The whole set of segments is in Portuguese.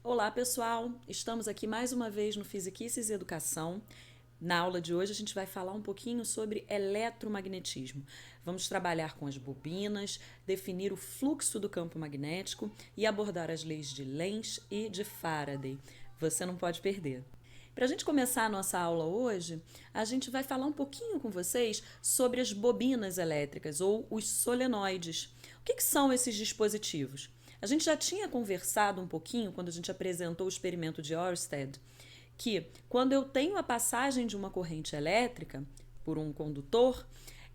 Olá, pessoal! Estamos aqui mais uma vez no Fisiquices Educação. Na aula de hoje a gente vai falar um pouquinho sobre eletromagnetismo. Vamos trabalhar com as bobinas, definir o fluxo do campo magnético e abordar as leis de Lenz e de Faraday. Você não pode perder. Para a gente começar a nossa aula hoje, a gente vai falar um pouquinho com vocês sobre as bobinas elétricas ou os solenoides. O que são esses dispositivos? A gente já tinha conversado um pouquinho quando a gente apresentou o experimento de Ørsted, que quando eu tenho a passagem de uma corrente elétrica por um condutor,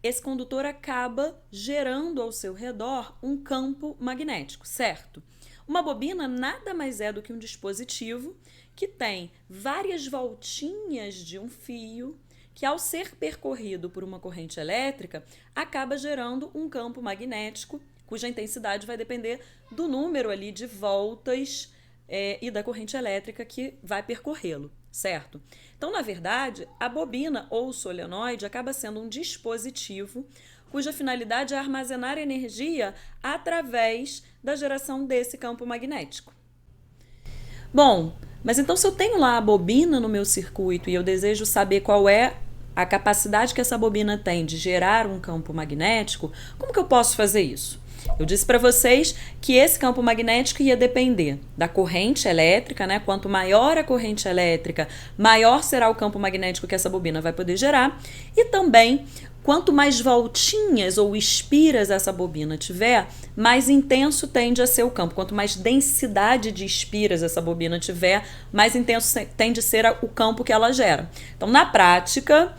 esse condutor acaba gerando ao seu redor um campo magnético, certo? Uma bobina nada mais é do que um dispositivo que tem várias voltinhas de um fio que, ao ser percorrido por uma corrente elétrica, acaba gerando um campo magnético cuja intensidade vai depender do número ali de voltas e da corrente elétrica que vai percorrê-lo, certo? Então, na verdade, a bobina ou solenoide acaba sendo um dispositivo cuja finalidade é armazenar energia através da geração desse campo magnético. Bom, mas então se eu tenho lá a bobina no meu circuito e eu desejo saber qual é a capacidade que essa bobina tem de gerar um campo magnético, como que eu posso fazer isso? Eu disse para vocês que esse campo magnético ia depender da corrente elétrica, né? Quanto maior a corrente elétrica, maior será o campo magnético que essa bobina vai poder gerar. E também, quanto mais voltinhas ou espiras essa bobina tiver, mais intenso tende a ser o campo. Quanto mais densidade de espiras essa bobina tiver, mais intenso tende a ser o campo que ela gera. Então, na prática,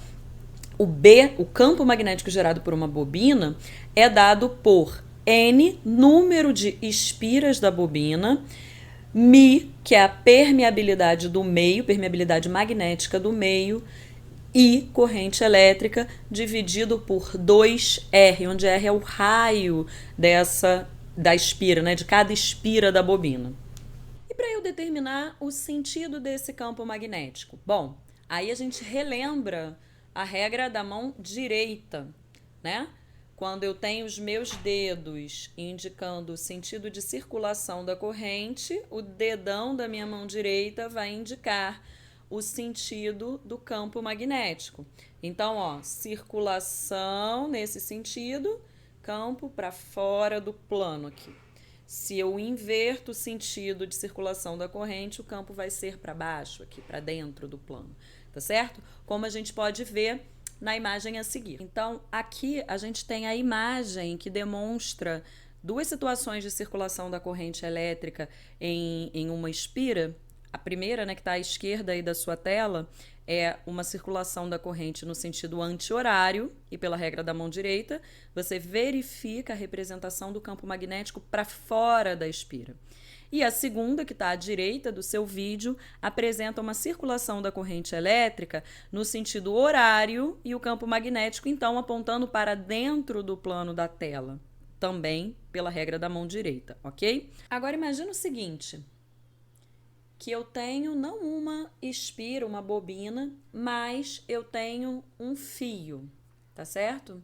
o campo magnético gerado por uma bobina, é dado por N, número de espiras da bobina, μ, que é a permeabilidade do meio, permeabilidade magnética do meio, e corrente elétrica, dividido por 2R, onde R é o raio da espira, né, de cada espira da bobina. E para eu determinar o sentido desse campo magnético? Bom, aí a gente relembra a regra da mão direita, né? Quando eu tenho os meus dedos indicando o sentido de circulação da corrente, o dedão da minha mão direita vai indicar o sentido do campo magnético. Então, ó, circulação nesse sentido, campo para fora do plano aqui. Se eu inverto o sentido de circulação da corrente, o campo vai ser para baixo, aqui para dentro do plano, tá certo? Como a gente pode ver na imagem a seguir. Então, aqui a gente tem a imagem que demonstra duas situações de circulação da corrente elétrica em uma espira. A primeira, né, que está à esquerda aí da sua tela, é uma circulação da corrente no sentido anti-horário, e pela regra da mão direita, você verifica a representação do campo magnético para fora da espira. E a segunda, que está à direita do seu vídeo, apresenta uma circulação da corrente elétrica no sentido horário e o campo magnético, então, apontando para dentro do plano da tela, também pela regra da mão direita, ok? Agora imagina o seguinte, que eu tenho não uma espira, uma bobina, mas eu tenho um fio, tá certo?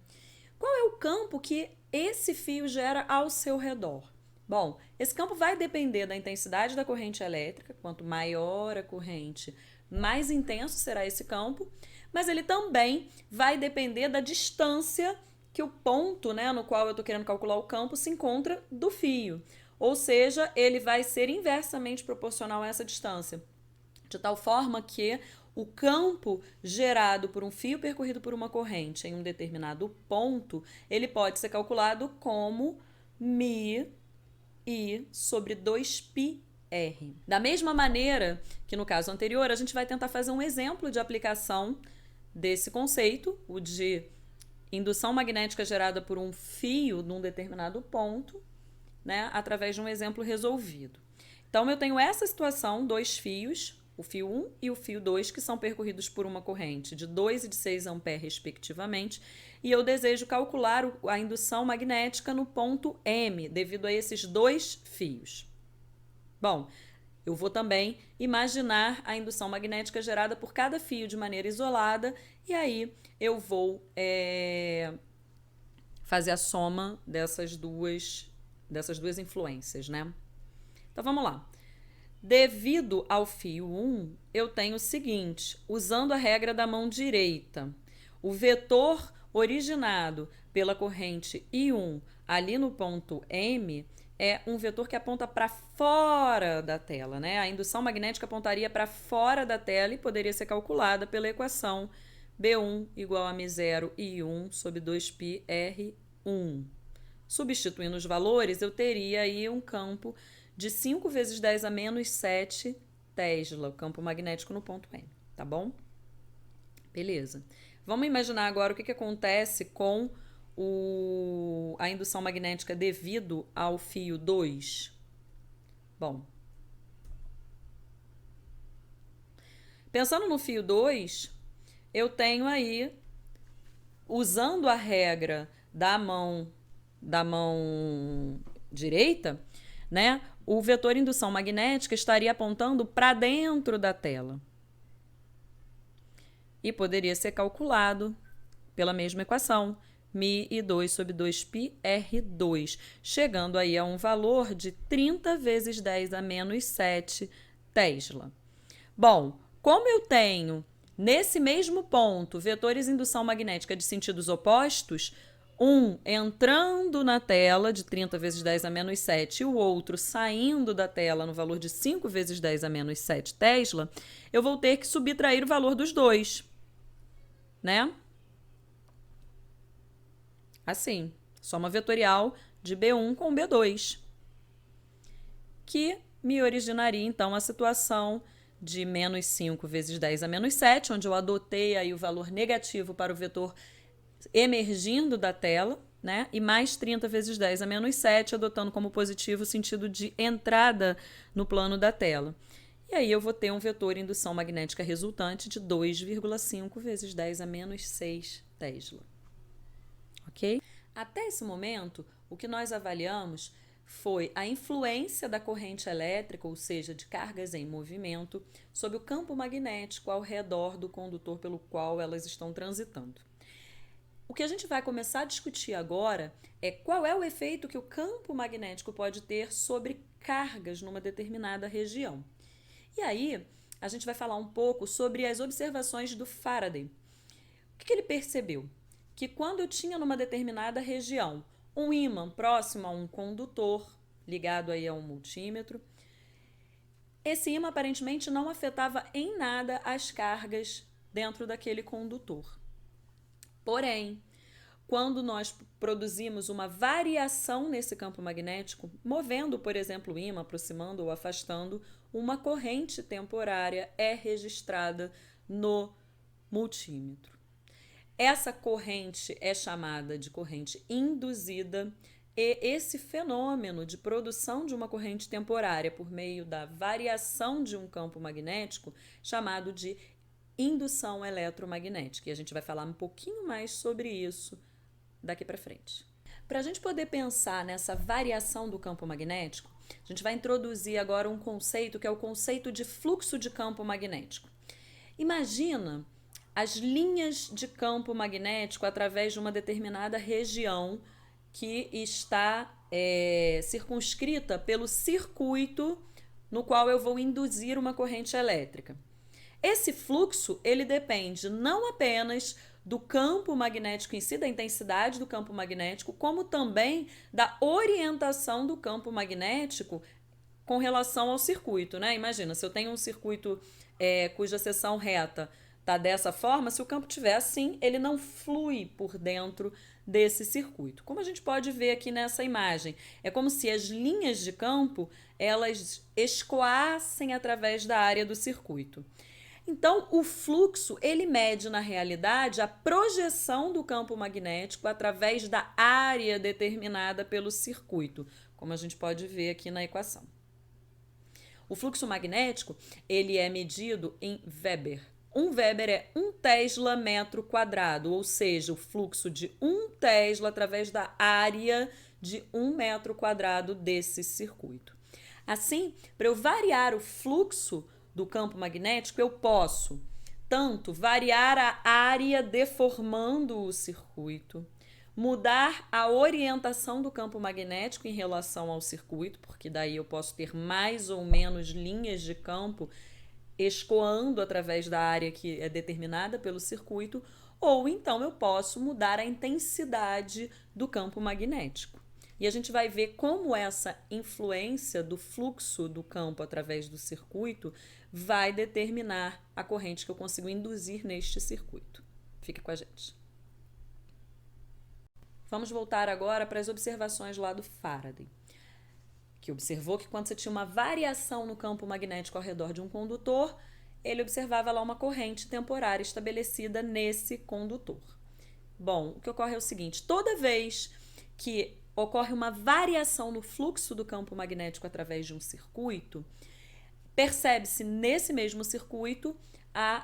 Qual é o campo que esse fio gera ao seu redor? Bom, esse campo vai depender da intensidade da corrente elétrica. Quanto maior a corrente, mais intenso será esse campo, mas ele também vai depender da distância que o ponto, né, no qual eu estou querendo calcular o campo se encontra do fio. Ou seja, ele vai ser inversamente proporcional a essa distância, de tal forma que o campo gerado por um fio percorrido por uma corrente em um determinado ponto, ele pode ser calculado como μ I sobre 2πr. Da mesma maneira que no caso anterior, a gente vai tentar fazer um exemplo de aplicação desse conceito, o de indução magnética gerada por um fio num determinado ponto, né, através de um exemplo resolvido. Então, eu tenho essa situação, dois fios, o fio 1 e o fio 2, que são percorridos por uma corrente de 2 e de 6 amperes, respectivamente, e eu desejo calcular a indução magnética no ponto M, devido a esses dois fios. Bom, eu vou também imaginar a indução magnética gerada por cada fio de maneira isolada, e aí eu vou fazer a soma dessas duas influências, né? Então, vamos lá. Devido ao fio 1, eu tenho o seguinte, usando a regra da mão direita, o vetor originado pela corrente I1 ali no ponto M é um vetor que aponta para fora da tela, né? A indução magnética apontaria para fora da tela e poderia ser calculada pela equação B1 igual a μ0 I1 sobre 2πr1. Substituindo os valores, eu teria aí um campo de 5 vezes 10 a menos 7 Tesla, o campo magnético no ponto M, tá bom? Beleza. Vamos imaginar agora o que acontece com a indução magnética devido ao fio 2. Bom, pensando no fio 2, eu tenho aí, usando a regra da mão direita, né? O vetor indução magnética estaria apontando para dentro da tela. E poderia ser calculado pela mesma equação, μ2 sobre 2πr2, chegando aí a um valor de 30 vezes 10 a menos 7 Tesla. Bom, como eu tenho nesse mesmo ponto vetores indução magnética de sentidos opostos, um entrando na tela de 30 vezes 10 a menos 7 e o outro saindo da tela no valor de 5 vezes 10 a menos 7 Tesla, eu vou ter que subtrair o valor dos dois, né? Assim, soma vetorial de B1 com B2, que me originaria, então, a situação de menos 5 vezes 10 a menos 7, onde eu adotei aí o valor negativo para o vetor emergindo da tela, né? E mais 30 vezes 10 a menos 7, adotando como positivo o sentido de entrada no plano da tela. E aí eu vou ter um vetor indução magnética resultante de 2,5 vezes 10 a menos 6 Tesla. Ok? Até esse momento, o que nós avaliamos foi a influência da corrente elétrica, ou seja, de cargas em movimento, sobre o campo magnético ao redor do condutor pelo qual elas estão transitando. O que a gente vai começar a discutir agora é qual é o efeito que o campo magnético pode ter sobre cargas numa determinada região. E aí, a gente vai falar um pouco sobre as observações do Faraday. O que ele percebeu? Que quando eu tinha numa determinada região um ímã próximo a um condutor, ligado aí a um multímetro, esse ímã aparentemente não afetava em nada as cargas dentro daquele condutor. Porém, quando nós produzimos uma variação nesse campo magnético, movendo, por exemplo, o ímã, aproximando ou afastando, uma corrente temporária é registrada no multímetro. Essa corrente é chamada de corrente induzida e esse fenômeno de produção de uma corrente temporária por meio da variação de um campo magnético, chamado de indução eletromagnética. E a gente vai falar um pouquinho mais sobre isso daqui para frente. Para a gente poder pensar nessa variação do campo magnético, a gente vai introduzir agora um conceito que é o conceito de fluxo de campo magnético. Imagina as linhas de campo magnético através de uma determinada região que está circunscrita pelo circuito no qual eu vou induzir uma corrente elétrica. Esse fluxo, ele depende não apenas do campo magnético em si, da intensidade do campo magnético, como também da orientação do campo magnético com relação ao circuito, né? Imagina, se eu tenho um circuito cuja seção reta está dessa forma, se o campo estiver assim, ele não flui por dentro desse circuito. Como a gente pode ver aqui nessa imagem, é como se as linhas de campo, elas escoassem através da área do circuito. Então, o fluxo, ele mede, na realidade, a projeção do campo magnético através da área determinada pelo circuito, como a gente pode ver aqui na equação. O fluxo magnético, ele é medido em Weber. 1 Weber é 1 Tesla metro quadrado, ou seja, o fluxo de 1 Tesla através da área de 1 metro quadrado desse circuito. Assim, para eu variar o fluxo do campo magnético, eu posso tanto variar a área deformando o circuito, mudar a orientação do campo magnético em relação ao circuito, porque daí eu posso ter mais ou menos linhas de campo escoando através da área que é determinada pelo circuito, ou então eu posso mudar a intensidade do campo magnético. E a gente vai ver como essa influência do fluxo do campo através do circuito vai determinar a corrente que eu consigo induzir neste circuito. Fica com a gente. Vamos voltar agora para as observações lá do Faraday, que observou que quando você tinha uma variação no campo magnético ao redor de um condutor, ele observava lá uma corrente temporária estabelecida nesse condutor. Bom, o que ocorre é o seguinte: toda vez que ocorre uma variação no fluxo do campo magnético através de um circuito, percebe-se nesse mesmo circuito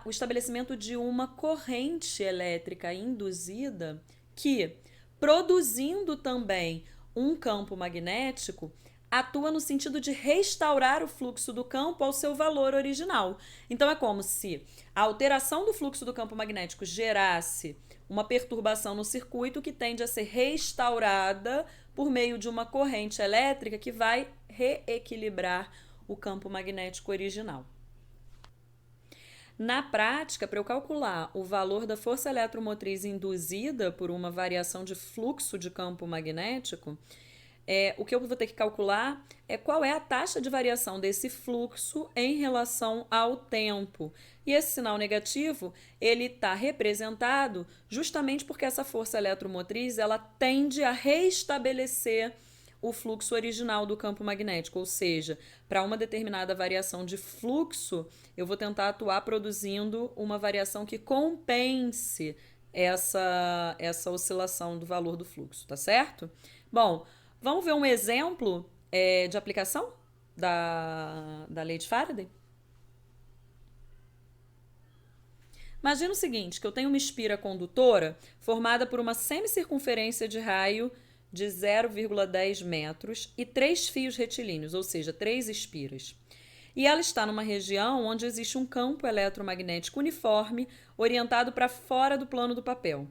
o estabelecimento de uma corrente elétrica induzida que, produzindo também um campo magnético, atua no sentido de restaurar o fluxo do campo ao seu valor original. Então é como se a alteração do fluxo do campo magnético gerasse uma perturbação no circuito que tende a ser restaurada por meio de uma corrente elétrica que vai reequilibrar o campo magnético original. Na prática, para eu calcular o valor da força eletromotriz induzida por uma variação de fluxo de campo magnético, o que eu vou ter que calcular é qual é a taxa de variação desse fluxo em relação ao tempo. E esse sinal negativo, ele está representado justamente porque essa força eletromotriz, ela tende a restabelecer o fluxo original do campo magnético, ou seja, para uma determinada variação de fluxo, eu vou tentar atuar produzindo uma variação que compense essa oscilação do valor do fluxo, tá certo? Bom, vamos ver um exemplo de aplicação da lei de Faraday? Imagina o seguinte, que eu tenho uma espira condutora formada por uma semicircunferência de raio de 0,10 metros e 3 fios retilíneos, ou seja, 3 espiras. E ela está numa região onde existe um campo eletromagnético uniforme orientado para fora do plano do papel.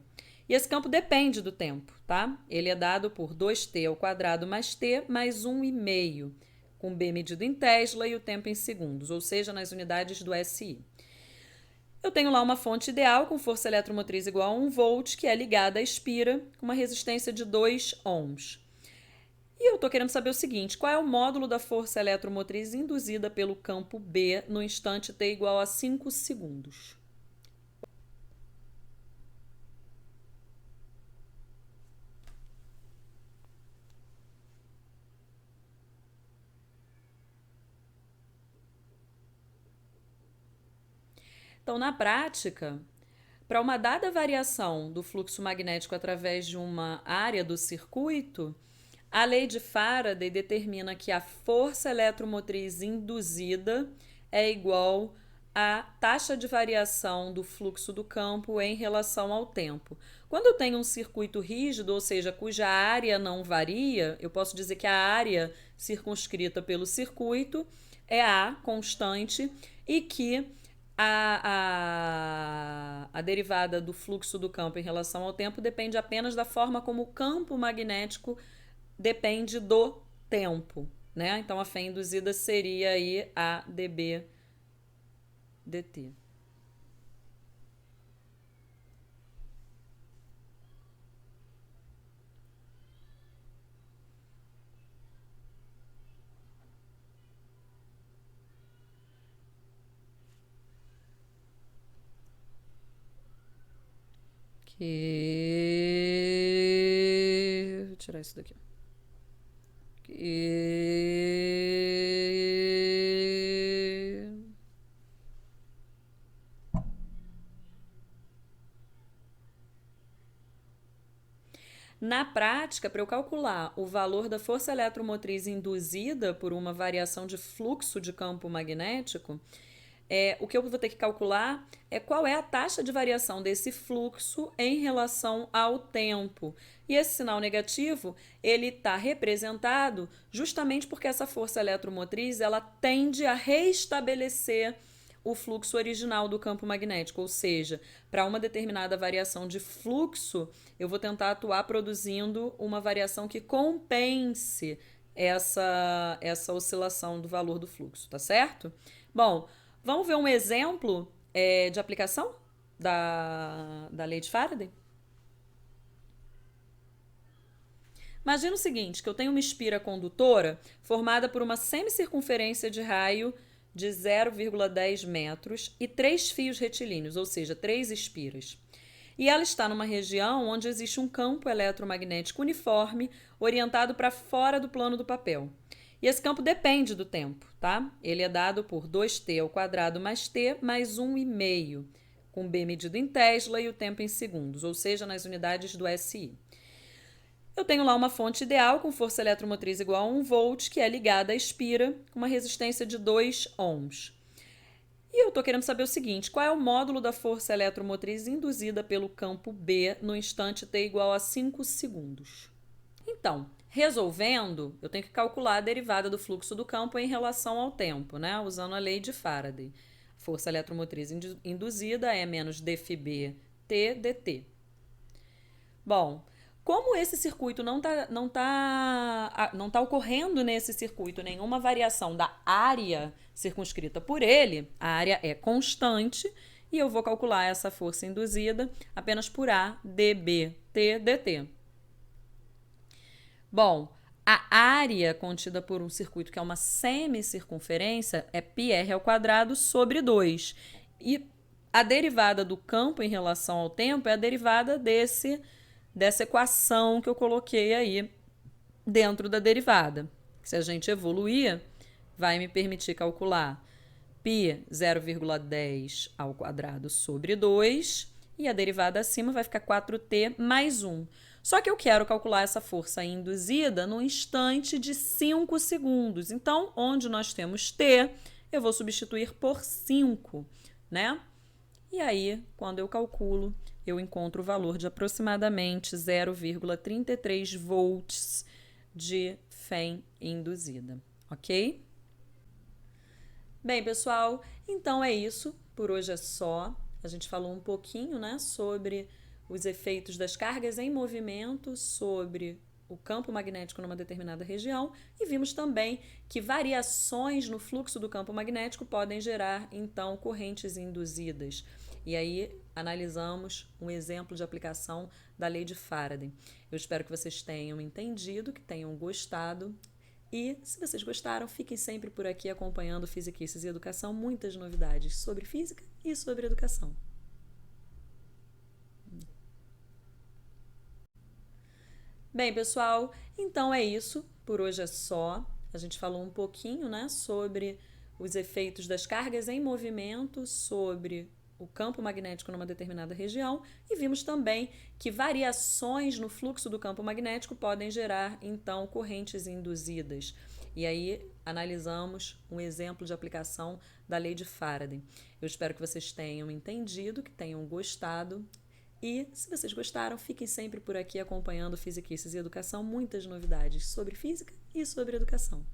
E esse campo depende do tempo, tá? Ele é dado por 2t ao quadrado mais t mais 1,5, com B medido em Tesla e o tempo em segundos, ou seja, nas unidades do SI. Eu tenho lá uma fonte ideal com força eletromotriz igual a 1 volt, que é ligada à espira com uma resistência de 2 ohms. E eu estou querendo saber o seguinte: qual é o módulo da força eletromotriz induzida pelo campo B no instante t igual a 5 segundos? Então, na prática, para uma dada variação do fluxo magnético através de uma área do circuito, a lei de Faraday determina que a força eletromotriz induzida é igual à taxa de variação do fluxo do campo em relação ao tempo. Quando eu tenho um circuito rígido, ou seja, cuja área não varia, eu posso dizer que a área circunscrita pelo circuito é A constante e que a derivada do fluxo do campo em relação ao tempo depende apenas da forma como o campo magnético depende do tempo, né? Então, a fé induzida seria aí a dB dt. Vou tirar isso daqui. Na prática, para eu calcular o valor da força eletromotriz induzida por uma variação de fluxo de campo magnético, o que eu vou ter que calcular é qual é a taxa de variação desse fluxo em relação ao tempo. E esse sinal negativo, ele está representado justamente porque essa força eletromotriz, ela tende a restabelecer o fluxo original do campo magnético, ou seja, para uma determinada variação de fluxo, eu vou tentar atuar produzindo uma variação que compense essa oscilação do valor do fluxo, tá certo? Bom, vamos ver um exemplo de aplicação da lei de Faraday? Imagina o seguinte, que eu tenho uma espira condutora formada por uma semicircunferência de raio de 0,10 metros e 3 fios retilíneos, ou seja, 3 espiras. E ela está numa região onde existe um campo eletromagnético uniforme orientado para fora do plano do papel. E esse campo depende do tempo, tá? Ele é dado por 2t ao quadrado mais t mais 1,5, com B medido em Tesla e o tempo em segundos, ou seja, nas unidades do SI. Eu tenho lá uma fonte ideal com força eletromotriz igual a 1 volt, que é ligada à espira com uma resistência de 2 ohms. E eu estou querendo saber o seguinte, qual é o módulo da força eletromotriz induzida pelo campo B no instante t igual a 5 segundos? Então, resolvendo, eu tenho que calcular a derivada do fluxo do campo em relação ao tempo, né? Usando a lei de Faraday. Força eletromotriz induzida é menos dφb t dt. Bom, como esse circuito não tá ocorrendo nesse circuito nenhuma variação da área circunscrita por ele, a área é constante e eu vou calcular essa força induzida apenas por A dB T dt. Bom, a área contida por um circuito que é uma semicircunferência é πr ao quadrado sobre 2. E a derivada do campo em relação ao tempo é a derivada dessa equação que eu coloquei aí dentro da derivada. Se a gente evoluir, vai me permitir calcular π 0,10 ao quadrado sobre 2 e a derivada acima vai ficar 4t mais 1. Só que eu quero calcular essa força induzida no instante de 5 segundos. Então, onde nós temos t, eu vou substituir por 5, né? E aí, quando eu calculo, eu encontro o valor de aproximadamente 0,33 volts de FEM induzida, ok? Bem, pessoal, então é isso. Por hoje é só. A gente falou um pouquinho, né, sobre os efeitos das cargas em movimento sobre o campo magnético numa determinada região e vimos também que variações no fluxo do campo magnético podem gerar, então, correntes induzidas. E aí analisamos um exemplo de aplicação da lei de Faraday. Eu espero que vocês tenham entendido, que tenham gostado. E se vocês gostaram, fiquem sempre por aqui acompanhando Fisiquices e Educação, muitas novidades sobre física e sobre educação. Bem, pessoal, então é isso. Por hoje é só. A gente falou um pouquinho, né, sobre os efeitos das cargas em movimento sobre o campo magnético numa determinada região e vimos também que variações no fluxo do campo magnético podem gerar, então, correntes induzidas. E aí analisamos um exemplo de aplicação da lei de Faraday. Eu espero que vocês tenham entendido, que tenham gostado. E, se vocês gostaram, fiquem sempre por aqui acompanhando Fisiquices e Educação, muitas novidades sobre física e sobre educação.